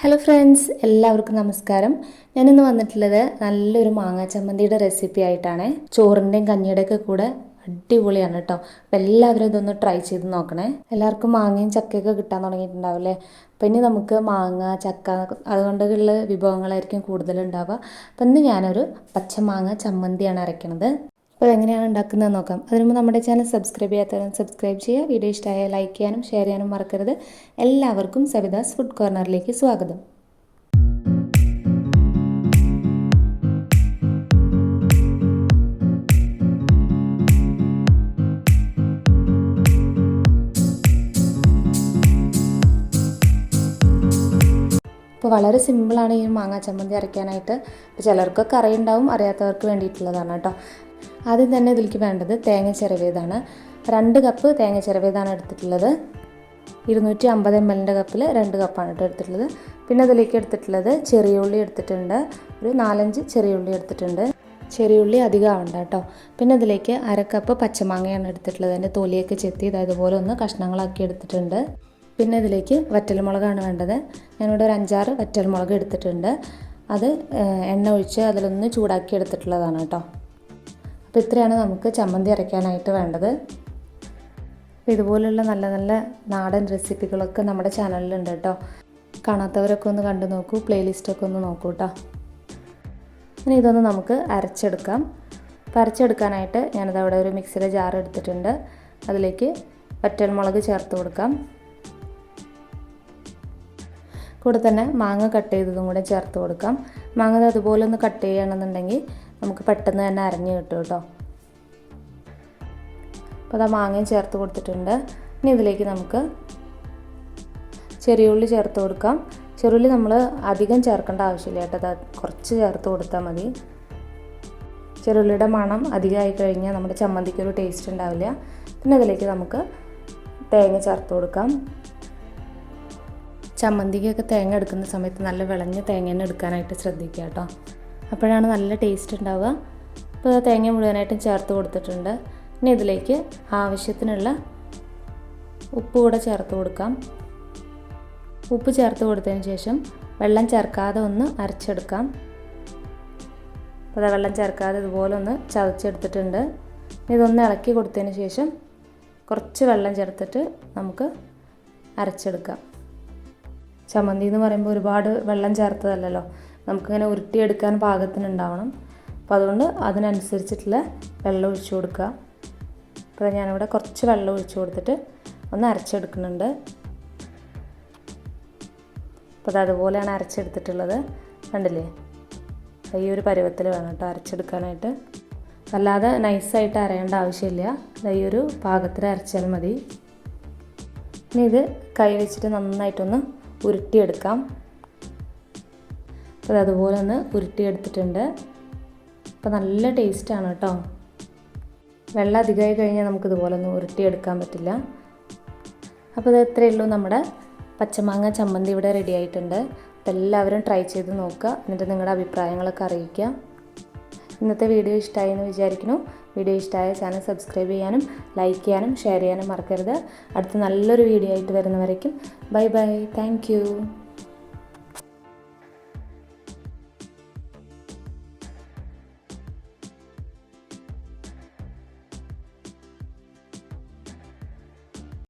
Hello friends, എല്ലാവർക്കും നമസ്കാരം. ഞാനിന്ന് വന്നിട്ടുള്ളത് നല്ലൊരു മാങ്ങാ ചമ്മന്തിയുടെ റെസിപ്പി ആയിട്ടാണ്. ചോറിൻ്റെയും കഞ്ഞിയുടെയൊക്കെ കൂടെ അടിപൊളിയാണ് കേട്ടോ. അപ്പം എല്ലാവരും ഇതൊന്ന് ട്രൈ ചെയ്ത് നോക്കണേ. എല്ലാവർക്കും മാങ്ങയും ചക്കയൊക്കെ കിട്ടാൻ തുടങ്ങിയിട്ടുണ്ടാവില്ലേ. അപ്പം ഇനി നമുക്ക് മാങ്ങ, ചക്ക അതുകൊണ്ടുള്ള വിഭവങ്ങളായിരിക്കും കൂടുതലുണ്ടാവുക. അപ്പം ഇന്ന് ഞാനൊരു പച്ചമാങ്ങ ചമ്മന്തിയാണ് അരയ്ക്കുന്നത്. അപ്പോൾ എങ്ങനെയാണ് ഉണ്ടാക്കുന്നത് നോക്കാം. അതിന് മുമ്പ് നമ്മുടെ ചാനൽ സബ്സ്ക്രൈബ് ചെയ്യാത്തവരും സബ്സ്ക്രൈബ് ചെയ്യുക. വീഡിയോ ഇഷ്ടമായാൽ ലൈക്ക് ചെയ്യാനും ഷെയർ ചെയ്യാനും മറക്കരുത്. എല്ലാവർക്കും സവിതാസ് ഫുഡ് കോർണറിലേക്ക് സ്വാഗതം. ഇപ്പോൾ വളരെ സിമ്പിളാണ് ഈ മാങ്ങാ ചമ്മന്തി അരയ്ക്കാനായിട്ട്. ഇപ്പോൾ ചിലർക്കൊക്കെ അറിയുണ്ടാവും, അറിയാത്തവർക്ക് വേണ്ടിയിട്ടുള്ളതാണ് കേട്ടോ. ആദ്യം തന്നെ ഇതിലേക്ക് വേണ്ടത് തേങ്ങ ചിരവിയതാണ്. 2 കപ്പ് തേങ്ങ ചിരവിയതാണ് എടുത്തിട്ടുള്ളത്. 250 ml കപ്പിൽ 2 കപ്പാണ് കേട്ടോ എടുത്തിട്ടുള്ളത്. പിന്നെ അതിലേക്ക് എടുത്തിട്ടുള്ളത് ചെറിയ ഉള്ളി എടുത്തിട്ടുണ്ട്. ഒരു 4-5 ചെറിയ ഉള്ളി എടുത്തിട്ടുണ്ട്. ചെറിയ ഉള്ളി അധികം ആവണ്ട കേട്ടോ. പിന്നെ അതിലേക്ക് 1/2 കപ്പ് പച്ചമാങ്ങയാണ് എടുത്തിട്ടുള്ളത്. അതിൻ്റെ തൊലിയൊക്കെ ചെത്തി ഇതുപോലെ ഒന്ന് കഷ്ണങ്ങളാക്കി എടുത്തിട്ടുണ്ട്. പിന്നെ ഇതിലേക്ക് വറ്റൽമുളകാണ് വേണ്ടത്. ഞാനിവിടെ ഒരു 5-6 വറ്റൽമുളക് എടുത്തിട്ടുണ്ട്. അത് എണ്ണ ഒഴിച്ച് അതിലൊന്ന് ചൂടാക്കി എടുത്തിട്ടുള്ളതാണ് കേട്ടോ. അപ്പോൾ ഇത്രയാണ് നമുക്ക് ചമ്മന്തി അരയ്ക്കാനായിട്ട് വേണ്ടത്. അപ്പോൾ ഇതുപോലുള്ള നല്ല നല്ല നാടൻ റെസിപ്പികളൊക്കെ നമ്മുടെ ചാനലിലുണ്ട് കേട്ടോ. കാണാത്തവരൊക്കെ ഒന്ന് കണ്ടു നോക്കൂ, പ്ലേലിസ്റ്റൊക്കെ ഒന്ന് നോക്കൂ കേട്ടോ. ഇനി ഇതൊന്ന് നമുക്ക് അരച്ചെടുക്കാം. അപ്പോൾ അരച്ചെടുക്കാനായിട്ട് ഞാനിത് അവിടെ ഒരു മിക്സിയുടെ ജാർ എടുത്തിട്ടുണ്ട്. അതിലേക്ക് വറ്റൽമുളക് ചേർത്ത് കൊടുക്കാം. കൂടെ തന്നെ മാങ്ങ കട്ട് ചെയ്തതും കൂടെ ചേർത്ത് കൊടുക്കാം. മാങ്ങ അതുപോലെ ഒന്ന് കട്ട് ചെയ്യുകയാണെന്നുണ്ടെങ്കിൽ നമുക്ക് പെട്ടെന്ന് തന്നെ അരഞ്ഞ് കിട്ടും കേട്ടോ. അപ്പോൾ അത് മാങ്ങയും ചേർത്ത് കൊടുത്തിട്ടുണ്ട്. ഇനി ഇതിലേക്ക് നമുക്ക് ചെറിയുള്ളി ചേർത്ത് കൊടുക്കാം. ചെറിയുള്ളി നമ്മൾ അധികം ചേർക്കേണ്ട ആവശ്യമില്ല കേട്ടോ. അത് കുറച്ച് ചേർത്ത് കൊടുത്താൽ മതി. ചെറിയുള്ളിയുടെ മണം അധികമായി കഴിഞ്ഞാൽ നമ്മുടെ ചമ്മന്തിക്കൊരു ടേസ്റ്റ് ഉണ്ടാവില്ല. പിന്നെ അതിലേക്ക് നമുക്ക് തേങ്ങ ചേർത്ത് കൊടുക്കാം. ചമ്മന്തിക്കൊക്കെ തേങ്ങ എടുക്കുന്ന സമയത്ത് നല്ല വിളഞ്ഞ തേങ്ങ തന്നെ എടുക്കാനായിട്ട് ശ്രദ്ധിക്കുക കേട്ടോ. അപ്പോഴാണ് നല്ല ടേസ്റ്റ് ഉണ്ടാവുക. അപ്പോൾ തേങ്ങ മുഴുവനായിട്ടും ചേർത്ത് കൊടുത്തിട്ടുണ്ട്. ഇനി ഇതിലേക്ക് ആവശ്യത്തിനുള്ള ഉപ്പ് കൂടെ ചേർത്ത് കൊടുക്കാം. ഉപ്പ് ചേർത്ത് കൊടുത്തതിന് ശേഷം വെള്ളം ചേർക്കാതെ ഒന്ന് അരച്ചെടുക്കാം. അപ്പോൾ അത് വെള്ളം ചേർക്കാതെ ഇതുപോലെ ഒന്ന് ചതച്ചെടുത്തിട്ടുണ്ട്. ഇതൊന്ന് ഇളക്കി കൊടുത്തതിന് ശേഷം കുറച്ച് വെള്ളം ചേർത്തിട്ട് നമുക്ക് അരച്ചെടുക്കാം. ചമ്മന്തി എന്ന് പറയുമ്പോൾ ഒരുപാട് വെള്ളം ചേർത്തതല്ലല്ലോ, നമുക്കിങ്ങനെ ഉരുട്ടിയെടുക്കാൻ പാകത്തിനുണ്ടാവണം. അപ്പോൾ അതുകൊണ്ട് അതിനനുസരിച്ചിട്ടുള്ള വെള്ളം ഒഴിച്ചു കൊടുക്കുക. അപ്പോൾ ഞാനിവിടെ കുറച്ച് വെള്ളം ഒഴിച്ചു കൊടുത്തിട്ട് ഒന്ന് അരച്ചെടുക്കുന്നുണ്ട്. അപ്പോൾ അത് അതുപോലെയാണ് അരച്ചെടുത്തിട്ടുള്ളത്. കണ്ടില്ലേ, ഈ ഒരു പരുവത്തിൽ വേണം കേട്ടോ അരച്ചെടുക്കാനായിട്ട്. അല്ലാതെ നൈസായിട്ട് അരയേണ്ട ആവശ്യമില്ല. ഈ ഒരു പാകത്തിൽ അരച്ചാൽ മതി. ഇനി ഇത് കൈ വെച്ചിട്ട് നന്നായിട്ടൊന്ന് ഉരുട്ടിയെടുക്കാം. അപ്പോൾ അതുപോലെ ഒന്ന് ഉരുട്ടിയെടുത്തിട്ടുണ്ട്. അപ്പോൾ നല്ല ടേസ്റ്റാണ് കേട്ടോ. വെള്ളം അധികമായി കഴിഞ്ഞാൽ നമുക്കിതുപോലെ ഒന്ന് ഉരുട്ടിയെടുക്കാൻ പറ്റില്ല. അപ്പോൾ ഇത് ഇത്രയേ ഉള്ളൂ, നമ്മുടെ പച്ചമാങ്ങ ചമ്മന്തി ഇവിടെ റെഡി ആയിട്ടുണ്ട്. അപ്പോൾ എല്ലാവരും ട്രൈ ചെയ്ത് നോക്കുക. എന്നിട്ട് നിങ്ങളുടെ അഭിപ്രായങ്ങളൊക്കെ അറിയിക്കുക. ഇന്നത്തെ വീഡിയോ ഇഷ്ടമായി എന്ന് വിചാരിക്കുന്നു. വീഡിയോ ഇഷ്ടമായ ചാനൽ സബ്സ്ക്രൈബ് ചെയ്യാനും ലൈക്ക് ചെയ്യാനും ഷെയർ ചെയ്യാനും മറക്കരുത്. അടുത്ത നല്ലൊരു വീഡിയോ ആയിട്ട് വരുന്നവരേക്കും ബൈ ബൈ. Thank you.